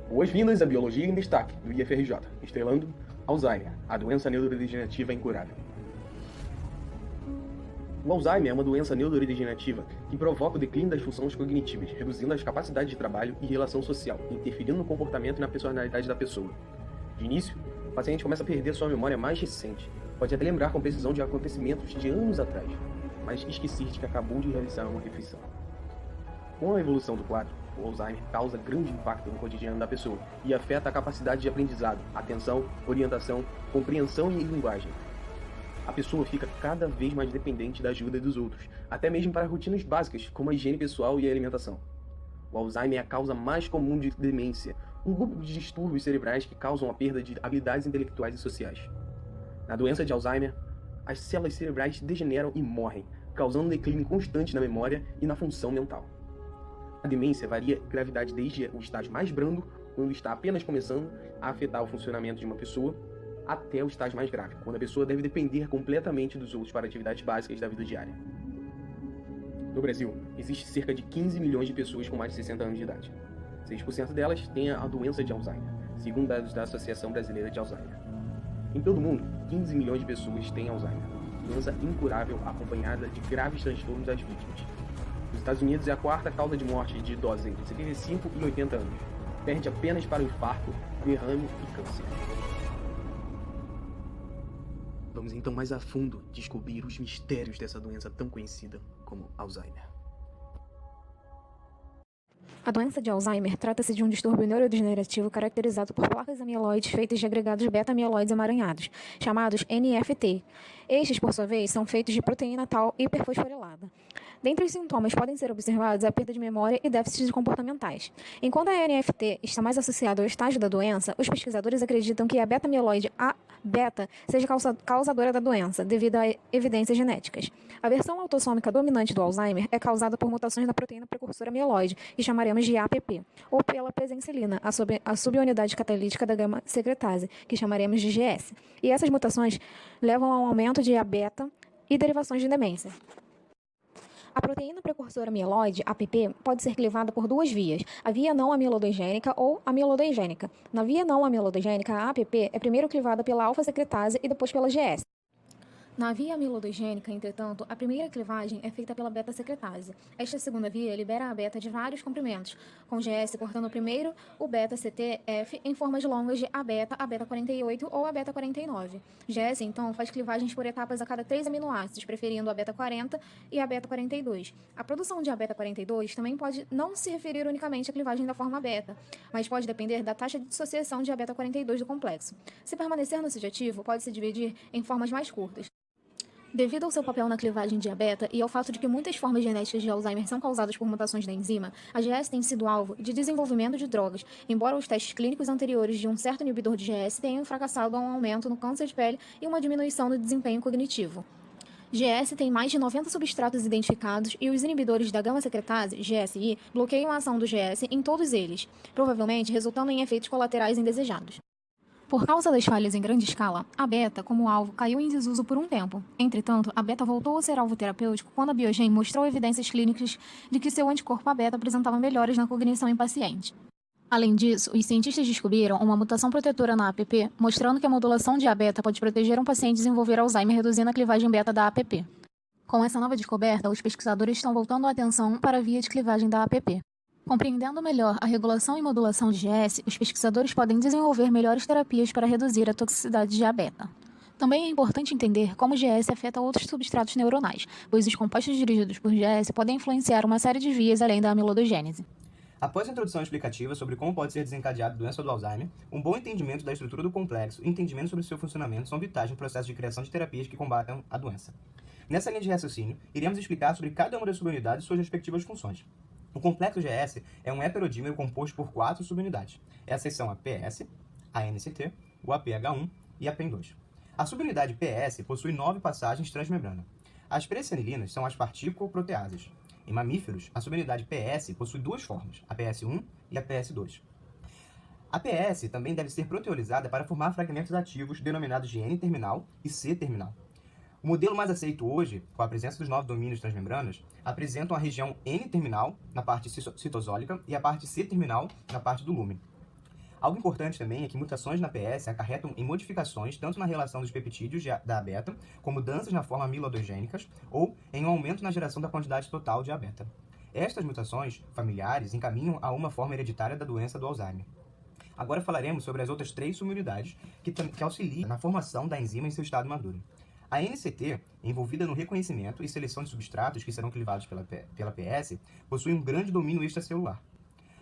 Boas-vindas à Biologia em Destaque, do IFRJ, estrelando Alzheimer, a doença neurodegenerativa incurável. O Alzheimer é uma doença neurodegenerativa que provoca o declínio das funções cognitivas, reduzindo as capacidades de trabalho e relação social, interferindo no comportamento e na personalidade da pessoa. De início, o paciente começa a perder sua memória mais recente, pode até lembrar com precisão de acontecimentos de anos atrás, mas esquecer de que acabou de realizar uma refeição. Com a evolução do quadro, o Alzheimer causa grande impacto no cotidiano da pessoa e afeta a capacidade de aprendizado, atenção, orientação, compreensão e linguagem. A pessoa fica cada vez mais dependente da ajuda dos outros, até mesmo para rotinas básicas, como a higiene pessoal e a alimentação. O Alzheimer é a causa mais comum de demência, um grupo de distúrbios cerebrais que causam a perda de habilidades intelectuais e sociais. Na doença de Alzheimer, as células cerebrais degeneram e morrem, causando um declínio constante na memória e na função mental. A demência varia em gravidade desde o estágio mais brando, quando está apenas começando a afetar o funcionamento de uma pessoa, até o estágio mais grave, quando a pessoa deve depender completamente dos outros para atividades básicas da vida diária. No Brasil, existe cerca de 15 milhões de pessoas com mais de 60 anos de idade. 6% delas têm a doença de Alzheimer, segundo dados da Associação Brasileira de Alzheimer. Em todo o mundo, 15 milhões de pessoas têm Alzheimer, doença incurável acompanhada de graves transtornos das vítimas. Nos Estados Unidos é a quarta causa de morte de idosos entre 75 e 80 anos. Perde apenas para o infarto, derrame e câncer. Vamos então mais a fundo descobrir os mistérios dessa doença tão conhecida como Alzheimer. A doença de Alzheimer trata-se de um distúrbio neurodegenerativo caracterizado por placas amiloides feitas de agregados beta-amiloides emaranhados, chamados NFT. Estes, por sua vez, são feitos de proteína tau hiperfosforilada. Dentre os sintomas podem ser observados a perda de memória e déficits comportamentais. Enquanto a NFT está mais associada ao estágio da doença, os pesquisadores acreditam que a beta-amiloide A-beta seja causadora da doença, devido a evidências genéticas. A versão autossômica dominante do Alzheimer é causada por mutações na proteína precursora amiloide, que chamaremos de APP, ou pela presencelina, a subunidade catalítica da gama-secretase, que chamaremos de GS. E essas mutações levam a um aumento de A-beta e derivações de demência. A proteína precursora amiloide, APP, pode ser clivada por duas vias, a via não amiloidogênica ou amiloidogênica. Na via não amiloidogênica, a APP é primeiro clivada pela alfa-secretase e depois pela GS. Na via amiloidogênica, entretanto, a primeira clivagem é feita pela beta-secretase. Esta segunda via libera a beta de vários comprimentos, com GS cortando primeiro o beta-CTF em formas longas de A-beta, A-beta-48 ou A-beta-49. GS, então, faz clivagens por etapas a cada 3 aminoácidos, preferindo a beta-40 e a beta-42. A produção de A-beta-42 também pode não se referir unicamente à clivagem da forma beta, mas pode depender da taxa de dissociação de A-beta-42 do complexo. Se permanecer no sítio ativo, pode se dividir em formas mais curtas. Devido ao seu papel na clivagem de A-beta e ao fato de que muitas formas genéticas de Alzheimer são causadas por mutações da enzima, a GS tem sido alvo de desenvolvimento de drogas, embora os testes clínicos anteriores de um certo inibidor de GS tenham fracassado a um aumento no câncer de pele e uma diminuição no desempenho cognitivo. GS tem mais de 90 substratos identificados e os inibidores da gama-secretase, GSI, bloqueiam a ação do GS em todos eles, provavelmente resultando em efeitos colaterais indesejados. Por causa das falhas em grande escala, a beta, como alvo, caiu em desuso por um tempo. Entretanto, a beta voltou a ser alvo terapêutico quando a Biogen mostrou evidências clínicas de que seu anticorpo A-beta apresentava melhoras na cognição em pacientes. Além disso, os cientistas descobriram uma mutação protetora na APP, mostrando que a modulação de A-beta pode proteger um paciente desenvolver Alzheimer reduzindo a clivagem beta da APP. Com essa nova descoberta, os pesquisadores estão voltando a atenção para a via de clivagem da APP. Compreendendo melhor a regulação e modulação de GS, os pesquisadores podem desenvolver melhores terapias para reduzir a toxicidade de A-beta. Também é importante entender como o GS afeta outros substratos neuronais, pois os compostos dirigidos por GS podem influenciar uma série de vias além da amiloidogênese. Após a introdução explicativa sobre como pode ser desencadeada a doença do Alzheimer, um bom entendimento da estrutura do complexo e entendimento sobre seu funcionamento são vitais no processo de criação de terapias que combatam a doença. Nessa linha de raciocínio, iremos explicar sobre cada uma das subunidades e suas respectivas funções. O complexo GS é um heterodímero composto por 4 subunidades. Essas são a PS, a NCT, o APH1 e a PEN2. A subunidade PS possui 9 passagens transmembrana. As presenilinas são as partículo-proteases. Em mamíferos, a subunidade PS possui 2 formas, a PS1 e a PS2. A PS também deve ser proteolizada para formar fragmentos ativos denominados de N-terminal e C-terminal. O modelo mais aceito hoje, com a presença dos 9 domínios transmembranas, apresentam a região N-terminal na parte citosólica e a parte C-terminal na parte do lúmen. Algo importante também é que mutações na PS acarretam em modificações tanto na relação dos peptídeos da A-beta, como mudanças na forma amiloidogênicas, ou em um aumento na geração da quantidade total de A-beta. Estas mutações familiares encaminham a uma forma hereditária da doença do Alzheimer. Agora falaremos sobre as outras 3 subunidades que auxiliam na formação da enzima em seu estado maduro. A NCT, envolvida no reconhecimento e seleção de substratos que serão clivados pela PS, possui um grande domínio extracelular.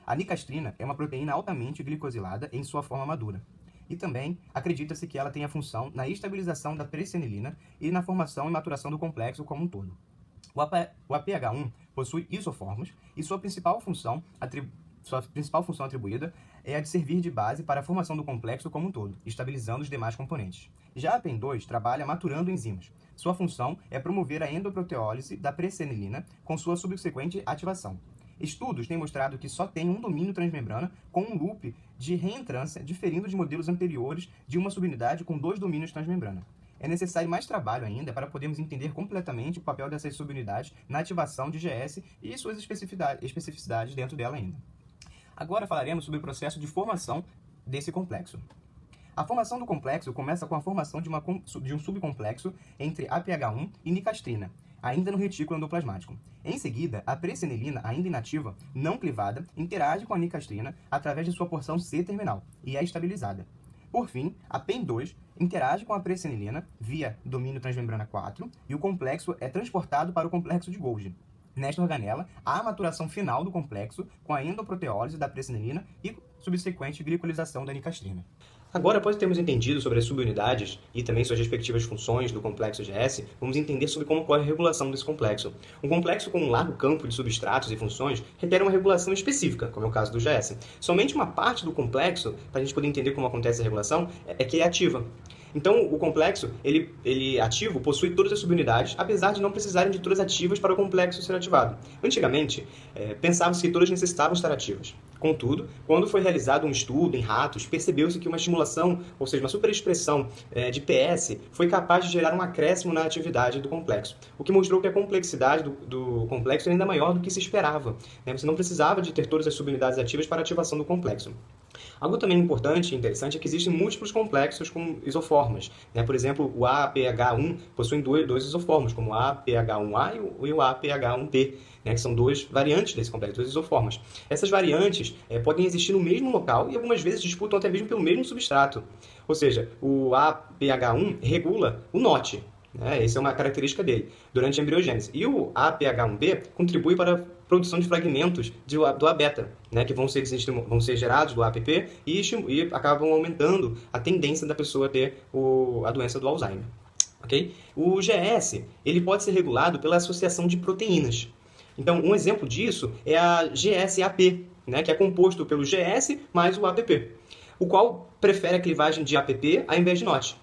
A nicastrina é uma proteína altamente glicosilada em sua forma madura. E também acredita-se que ela tem a função na estabilização da presenilina e na formação e maturação do complexo como um todo. O APH1 possui isoformos e sua principal função atribuída é a de servir de base para a formação do complexo como um todo, estabilizando os demais componentes. Já a PEN2 trabalha maturando enzimas. Sua função é promover a endoproteólise da presenilina com sua subsequente ativação. Estudos têm mostrado que só tem um domínio transmembrana com um loop de reentrância diferindo de modelos anteriores de uma subunidade com 2 domínios transmembrana. É necessário mais trabalho ainda para podermos entender completamente o papel dessas subunidades na ativação de GS e suas especificidades dentro dela ainda. Agora falaremos sobre o processo de formação desse complexo. A formação do complexo começa com a formação de um subcomplexo entre APH1 e nicastrina, ainda no retículo endoplasmático. Em seguida, a presenilina, ainda inativa, não clivada, interage com a nicastrina através de sua porção C-terminal e é estabilizada. Por fim, a PEN2 interage com a presenilina via domínio transmembrana 4 e o complexo é transportado para o complexo de Golgi. Nesta organela, há a maturação final do complexo com a endoproteólise da presenilina e subsequente glicolização da nicastrina. Agora, após termos entendido sobre as subunidades e também suas respectivas funções do complexo GS, vamos entender sobre como ocorre a regulação desse complexo. Um complexo com um largo campo de substratos e funções requer uma regulação específica, como é o caso do GS. Somente uma parte do complexo, para a gente poder entender como acontece a regulação, é que é ativa. Então, o complexo, ele ativo, possui todas as subunidades, apesar de não precisarem de todas ativas para o complexo ser ativado. Antigamente, pensava-se que todas necessitavam estar ativas. Contudo, quando foi realizado um estudo em ratos, percebeu-se que uma estimulação, ou seja, uma superexpressão de PS, foi capaz de gerar um acréscimo na atividade do complexo, o que mostrou que a complexidade do complexo era ainda maior do que se esperava. Você não precisava de ter todas as subunidades ativas para a ativação do complexo. Algo também importante e interessante é que existem múltiplos complexos com isoformas. Por exemplo, o APH1 possui dois isoformas, como o APH1A e o APH1P, que são 2 variantes desse complexo, 2 isoformas. Essas variantes podem existir no mesmo local e algumas vezes disputam até mesmo pelo mesmo substrato. Ou seja, o APH1 regula o NOT, essa é uma característica dele, durante a embriogênese. E o APH1B contribui para a produção de fragmentos do A-beta, que vão ser gerados do APP e acabam aumentando a tendência da pessoa a ter a doença do Alzheimer. Okay? O GS ele pode ser regulado pela associação de proteínas. Então, um exemplo disso é a GSAP, que é composto pelo GS mais o APP, o qual prefere a clivagem de APP ao invés de NOT.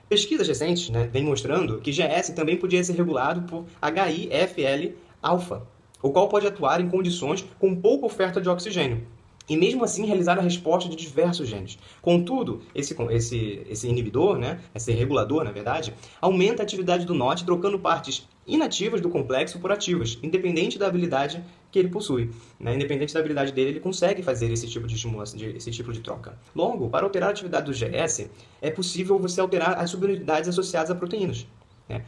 Pesquisas recentes vêm mostrando que GS também podia ser regulado por HIFL-alfa, o qual pode atuar em condições com pouca oferta de oxigênio, e mesmo assim realizar a resposta de diversos genes. Contudo, esse inibidor, esse regulador, na verdade, aumenta a atividade do NOT trocando partes inativas do complexo por ativas, independente da habilidade que ele possui. Independente da habilidade dele, ele consegue fazer esse tipo de estimulação, esse tipo de troca. Logo, para alterar a atividade do GS, é possível você alterar as subunidades associadas a proteínas.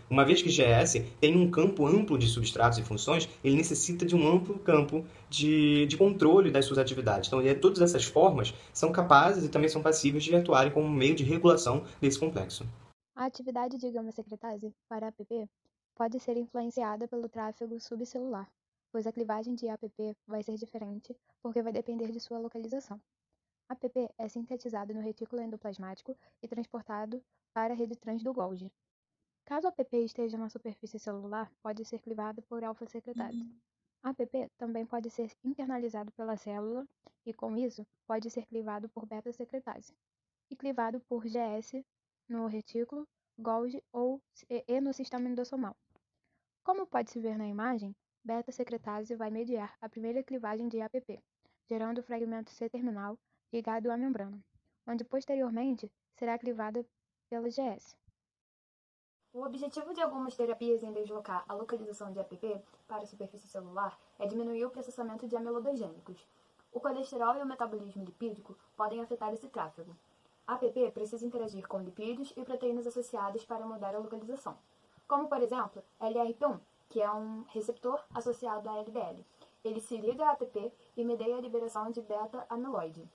Uma vez que GS tem um campo amplo de substratos e funções, ele necessita de um amplo campo de controle das suas atividades. Então, todas essas formas são capazes e também são passíveis de atuarem como meio de regulação desse complexo. A atividade de gama-secretase para APP pode ser influenciada pelo tráfego subcelular, pois a clivagem de APP vai ser diferente porque vai depender de sua localização. APP é sintetizado no retículo endoplasmático e transportado para a rede trans do Golgi. Caso a APP esteja na superfície celular, pode ser clivado por alfa-secretase. APP também pode ser internalizado pela célula e, com isso, pode ser clivado por beta-secretase e clivado por GS no retículo, Golgi e no sistema endossomal. Como pode-se ver na imagem, beta-secretase vai mediar a primeira clivagem de APP, gerando o fragmento C-terminal ligado à membrana, onde posteriormente será clivada pela GS. O objetivo de algumas terapias em deslocar a localização de APP para a superfície celular é diminuir o processamento de amiloidogênicos. O colesterol e o metabolismo lipídico podem afetar esse tráfego. A APP precisa interagir com lipídios e proteínas associadas para mudar a localização, como, por exemplo, LRP1, que é um receptor associado a LDL. Ele se liga à APP e media a liberação de beta-amiloide.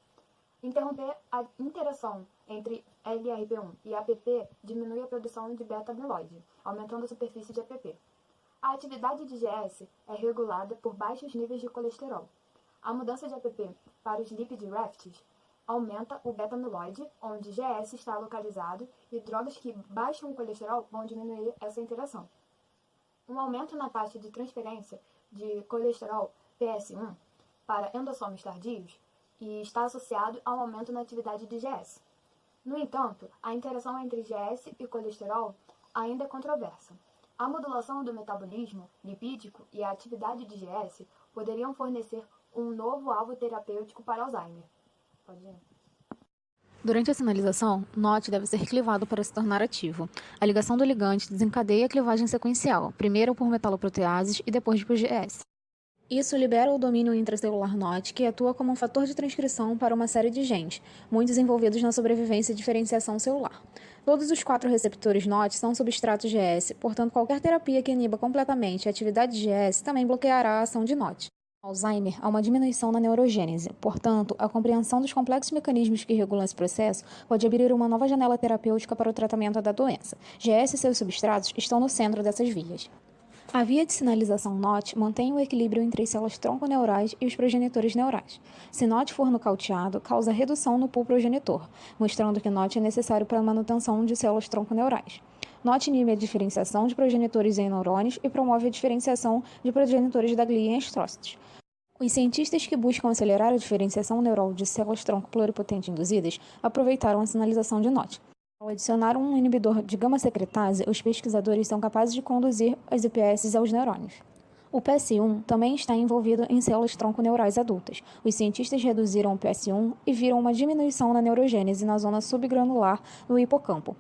Interromper a interação entre LRP1 e APP diminui a produção de beta-amiloide, aumentando a superfície de APP. A atividade de GS é regulada por baixos níveis de colesterol. A mudança de APP para os lipid rafts aumenta o beta-amiloide, onde GS está localizado, e drogas que baixam o colesterol vão diminuir essa interação. Um aumento na taxa de transferência de colesterol PS1 para endossomos tardios e está associado ao aumento na atividade de GS. No entanto, a interação entre GS e colesterol ainda é controversa. A modulação do metabolismo lipídico e a atividade de GS poderiam fornecer um novo alvo terapêutico para Alzheimer. Pode ir. Durante a sinalização, NOT deve ser clivado para se tornar ativo. A ligação do ligante desencadeia a clivagem sequencial, primeiro por metaloproteases e depois por GS. Isso libera o domínio intracelular NOT, que atua como um fator de transcrição para uma série de genes, muitos envolvidos na sobrevivência e diferenciação celular. Todos os 4 receptores NOT são substratos GS, portanto, qualquer terapia que iniba completamente a atividade de GS também bloqueará a ação de NOT. No Alzheimer, há uma diminuição na neurogênese, portanto, a compreensão dos complexos mecanismos que regulam esse processo pode abrir uma nova janela terapêutica para o tratamento da doença. GS e seus substratos estão no centro dessas vias. A via de sinalização NOT mantém o equilíbrio entre as células tronconeurais e os progenitores neurais. Se NOT for nocauteado, causa redução no pool progenitor, mostrando que NOT é necessário para a manutenção de células tronconeurais. NOT inibe a diferenciação de progenitores em neurônios e promove a diferenciação de progenitores da glia em astrócitos. Os cientistas que buscam acelerar a diferenciação neural de células tronco pluripotente induzidas aproveitaram a sinalização de NOT. Ao adicionar um inibidor de gama-secretase, os pesquisadores são capazes de conduzir as IPS aos neurônios. O PS1 também está envolvido em células tronconeurais adultas. Os cientistas reduziram o PS1 e viram uma diminuição na neurogênese na zona subgranular do hipocampo.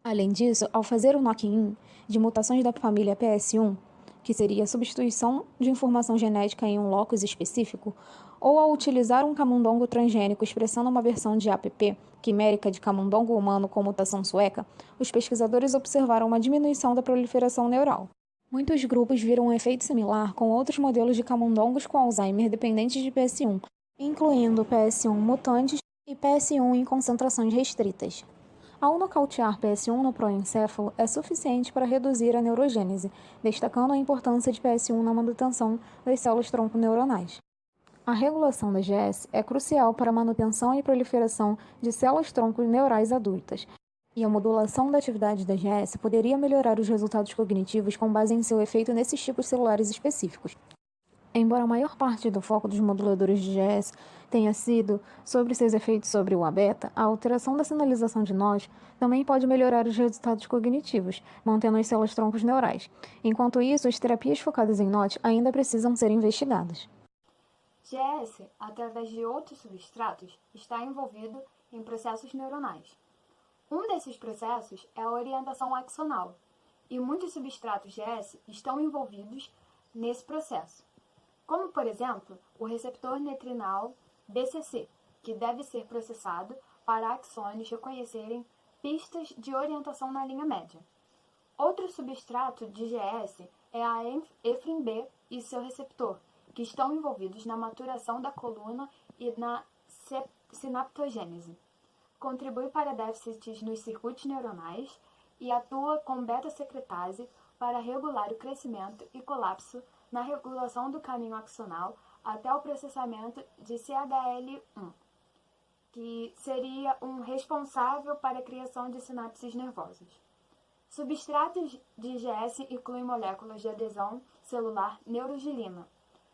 Além disso, ao fazer o knock-in de mutações da família PS1, que seria a substituição de informação genética em um locus específico, ou ao utilizar um camundongo transgênico expressando uma versão de APP, quimérica de camundongo humano com mutação sueca, os pesquisadores observaram uma diminuição da proliferação neural. Muitos grupos viram um efeito similar com outros modelos de camundongos com Alzheimer dependentes de PS1, incluindo PS1 mutantes e PS1 em concentrações restritas. Ao nocautear PS1 no proencéfalo é suficiente para reduzir a neurogênese, destacando a importância de PS1 na manutenção das células tronconeuronais. A regulação da GS é crucial para a manutenção e proliferação de células tronco neurais adultas, e a modulação da atividade da GS poderia melhorar os resultados cognitivos com base em seu efeito nesses tipos celulares específicos. Embora a maior parte do foco dos moduladores de GS tenha sido sobre seus efeitos sobre o A-beta, a alteração da sinalização de NOT também pode melhorar os resultados cognitivos, mantendo as células troncos neurais. Enquanto isso, as terapias focadas em NOT ainda precisam ser investigadas. GS, através de outros substratos, está envolvido em processos neuronais. Um desses processos é a orientação axonal, e muitos substratos GS estão envolvidos nesse processo, como, por exemplo, o receptor netrinal BCC, que deve ser processado para axônios reconhecerem pistas de orientação na linha média. Outro substrato de GS é a EphrinB e seu receptor, que estão envolvidos na maturação da coluna e na sinaptogênese. Contribui para déficits nos circuitos neuronais e atua com beta-secretase para regular o crescimento e colapso na regulação do caminho axonal até o processamento de CHL1, que seria um responsável para a criação de sinapses nervosas. Substratos de GS incluem moléculas de adesão celular neurogilina,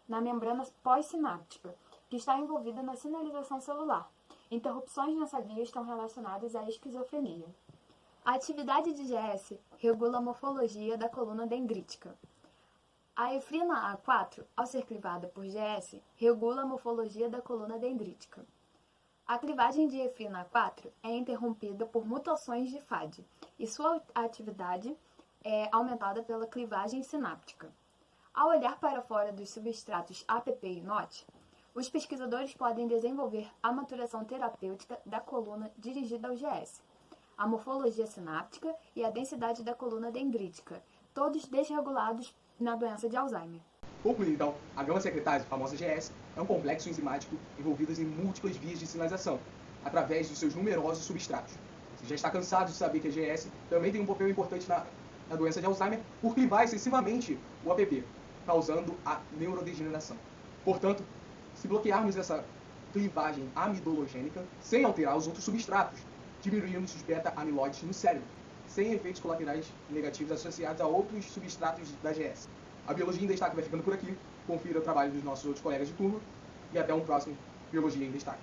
na membrana pós-sináptica, que está envolvida na sinalização celular. Interrupções nessa via estão relacionadas à esquizofrenia. A atividade de GS regula a morfologia da coluna dendrítica. A efrina A4, ao ser clivada por GS, regula a morfologia da coluna dendrítica. A clivagem de efrina A4 é interrompida por mutações de FAD, e sua atividade é aumentada pela clivagem sináptica. Ao olhar para fora dos substratos APP e NOT, os pesquisadores podem desenvolver a maturação terapêutica da coluna dirigida ao GS, a morfologia sináptica e a densidade da coluna dendrítica, todos desregulados na doença de Alzheimer. Concluindo então, a gama secretase, famosa GS, é um complexo enzimático envolvido em múltiplas vias de sinalização, através dos seus numerosos substratos. Se já está cansado de saber que a GS também tem um papel importante na doença de Alzheimer por clivar excessivamente o APP, causando a neurodegeneração. Portanto, se bloquearmos essa clivagem amidologênica, sem alterar os outros substratos, diminuímos os beta-amiloides no cérebro, sem efeitos colaterais negativos associados a outros substratos da GS. A Biologia em Destaque vai ficando por aqui. Confira o trabalho dos nossos outros colegas de turma e até um próximo Biologia em Destaque.